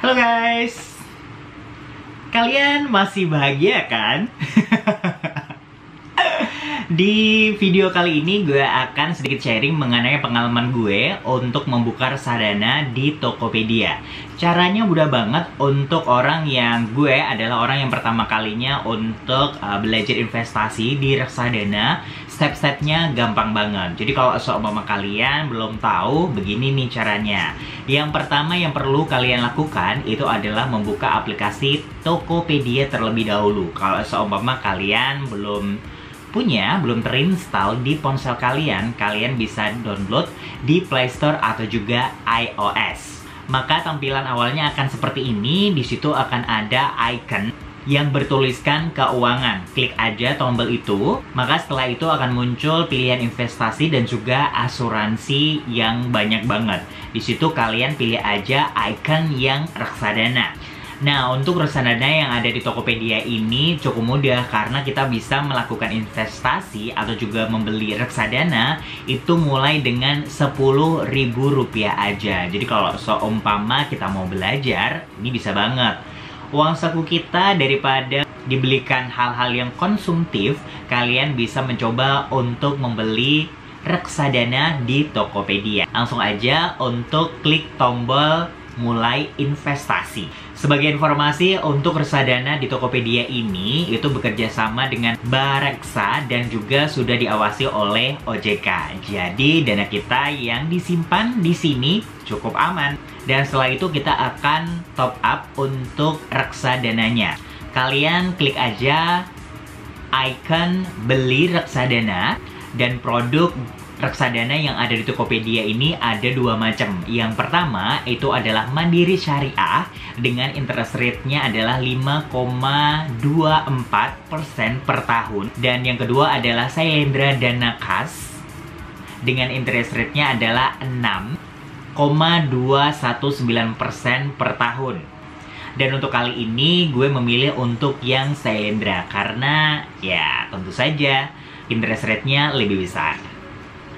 Halo guys, kalian masih bahagia kan? Di video kali ini gue akan sedikit sharing mengenai pengalaman gue untuk membuka reksadana di Tokopedia. Caranya mudah banget untuk orang yang gue adalah orang yang pertama kalinya untuk belajar investasi di reksadana. Step-stepnya gampang banget. Jadi kalau seumpama kalian belum tahu, begini nih caranya. Yang pertama yang perlu kalian lakukan itu adalah membuka aplikasi Tokopedia terlebih dahulu. Kalau seumpama kalian belum terinstall di ponsel kalian, kalian bisa download di Play Store atau juga iOS. Maka tampilan awalnya akan seperti ini. Di situ akan ada icon yang bertuliskan keuangan. Klik aja tombol itu, maka setelah itu akan muncul pilihan investasi dan juga asuransi yang banyak banget. Di situ kalian pilih aja icon yang reksadana. Nah, untuk reksadana yang ada di Tokopedia ini cukup mudah karena kita bisa melakukan investasi atau juga membeli reksadana itu mulai dengan Rp10.000 aja. Jadi kalau seumpama kita mau belajar, ini bisa banget. Uang saku kita daripada dibelikan hal-hal yang konsumtif, kalian bisa mencoba untuk membeli reksadana di Tokopedia. Langsung aja untuk klik tombol mulai investasi. Sebagai informasi, untuk reksadana di Tokopedia ini itu bekerja sama dengan Bareksa dan juga sudah diawasi oleh OJK. Jadi dana kita yang disimpan di sini cukup aman. Dan setelah itu kita akan top up untuk reksadananya. Kalian klik aja icon beli reksadana, dan produk reksadana yang ada di Tokopedia ini ada dua macam. Yang pertama itu adalah Mandiri Syariah dengan interest rate-nya adalah 5,24% per tahun. Dan yang kedua adalah Sailendra Dana Kas dengan interest rate-nya adalah 6,219% per tahun. Dan untuk kali ini gue memilih untuk yang Sailendra karena ya tentu saja interest rate-nya lebih besar.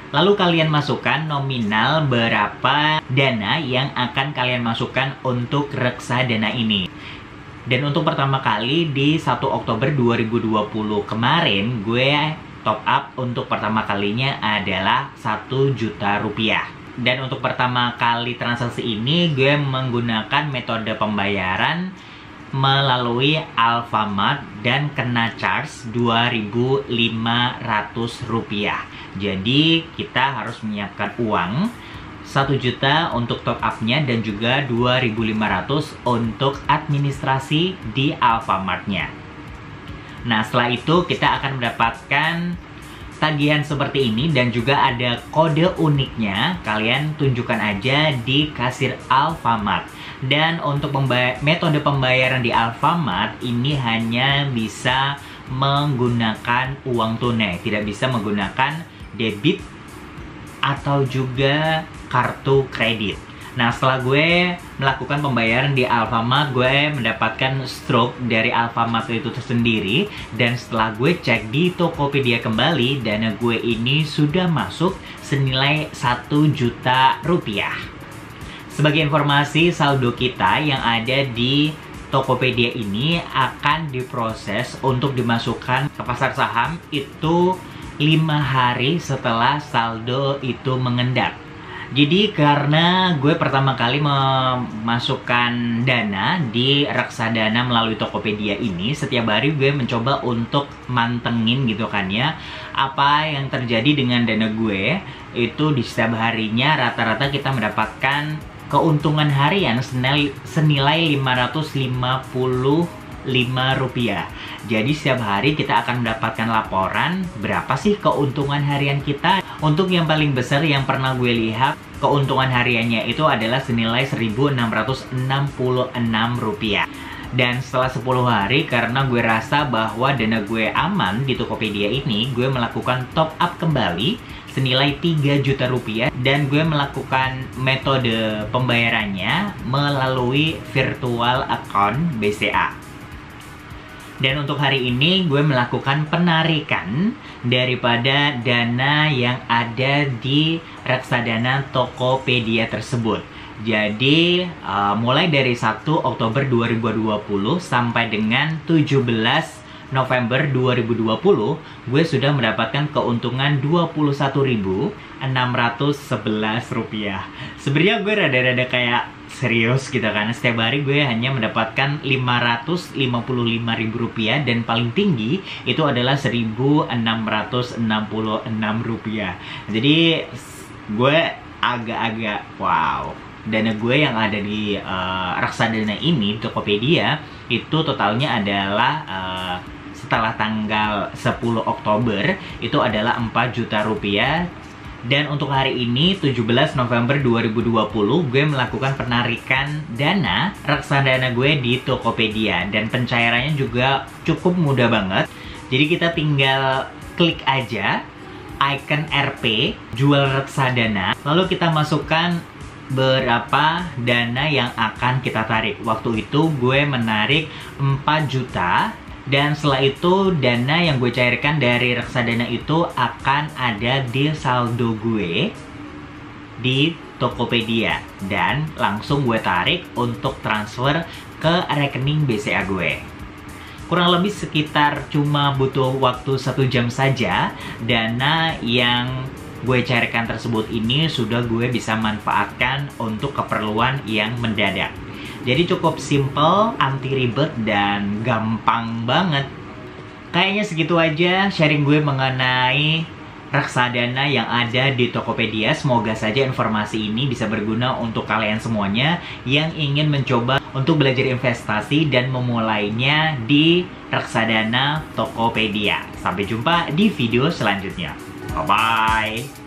Lalu kalian masukkan nominal berapa dana yang akan kalian masukkan untuk reksadana ini. Dan untuk pertama kali di 1 Oktober 2020 kemarin, gue top up untuk pertama kalinya adalah Rp1 juta. Dan untuk pertama kali transaksi ini, gue menggunakan metode pembayaran melalui Alfamart dan kena charge Rp2.500. Jadi kita harus menyiapkan uang 1 juta untuk top up-nya dan juga 2.500 untuk administrasi di Alfamartnya. Nah, setelah itu kita akan mendapatkan tagihan seperti ini dan juga ada kode uniknya. Kalian tunjukkan aja di kasir Alfamart. Dan untuk metode pembayaran di Alfamart ini hanya bisa menggunakan uang tunai, tidak bisa menggunakan debit atau juga kartu kredit. Nah, setelah gue melakukan pembayaran di Alfamart, gue mendapatkan stroke dari Alfamart itu tersendiri. Dan setelah gue cek di Tokopedia kembali, dana gue ini sudah masuk senilai Rp1 juta. Sebagai informasi, saldo kita yang ada di Tokopedia ini akan diproses untuk dimasukkan ke pasar saham itu 5 hari setelah saldo itu mengendap. Jadi karena gue pertama kali memasukkan dana di reksadana melalui Tokopedia ini, setiap hari gue mencoba untuk mantengin gitu kan ya, apa yang terjadi dengan dana gue. Itu di setiap harinya rata-rata kita mendapatkan keuntungan harian senilai Rp555. Jadi setiap hari kita akan mendapatkan laporan berapa sih keuntungan harian kita. Untuk yang paling besar yang pernah gue lihat, keuntungan hariannya itu adalah senilai Rp1.666. Dan setelah 10 hari, karena gue rasa bahwa dana gue aman di Tokopedia ini, gue melakukan top up kembali senilai Rp3 juta. Dan gue melakukan metode pembayarannya melalui virtual account BCA. Dan untuk hari ini gue melakukan penarikan daripada dana yang ada di reksadana Tokopedia tersebut. Jadi mulai dari 1 Oktober 2020 sampai dengan 17 November 2020, gue sudah mendapatkan keuntungan Rp21.611. Sebenarnya gue rada-rada kayak serius gitu kan. Setiap hari gue hanya mendapatkan Rp555.000 dan paling tinggi itu adalah Rp1.666. Jadi gue agak-agak wow. Dana gue yang ada di Reksadana ini, Tokopedia, itu totalnya adalah setelah tanggal 10 Oktober itu adalah Rp4.000.000. Dan untuk hari ini 17 November 2020 gue melakukan penarikan dana reksadana gue di Tokopedia, dan pencairannya juga cukup mudah banget. Jadi kita tinggal klik aja icon RP jual reksadana, lalu kita masukkan berapa dana yang akan kita tarik. Waktu itu gue menarik 4 juta, dan setelah itu dana yang gue cairkan dari reksadana itu akan ada di saldo gue di Tokopedia, dan langsung gue tarik untuk transfer ke rekening BCA gue. Kurang lebih sekitar cuma butuh waktu 1 jam saja. Dana yang gue cairkan tersebut ini sudah gue bisa manfaatkan untuk keperluan yang mendadak. Jadi cukup simple, anti ribet, dan gampang banget. Kayaknya segitu aja sharing gue mengenai reksadana yang ada di Tokopedia. Semoga saja informasi ini bisa berguna untuk kalian semuanya yang ingin mencoba untuk belajar investasi dan memulainya di reksadana Tokopedia. Sampai jumpa di video selanjutnya. Bye-bye!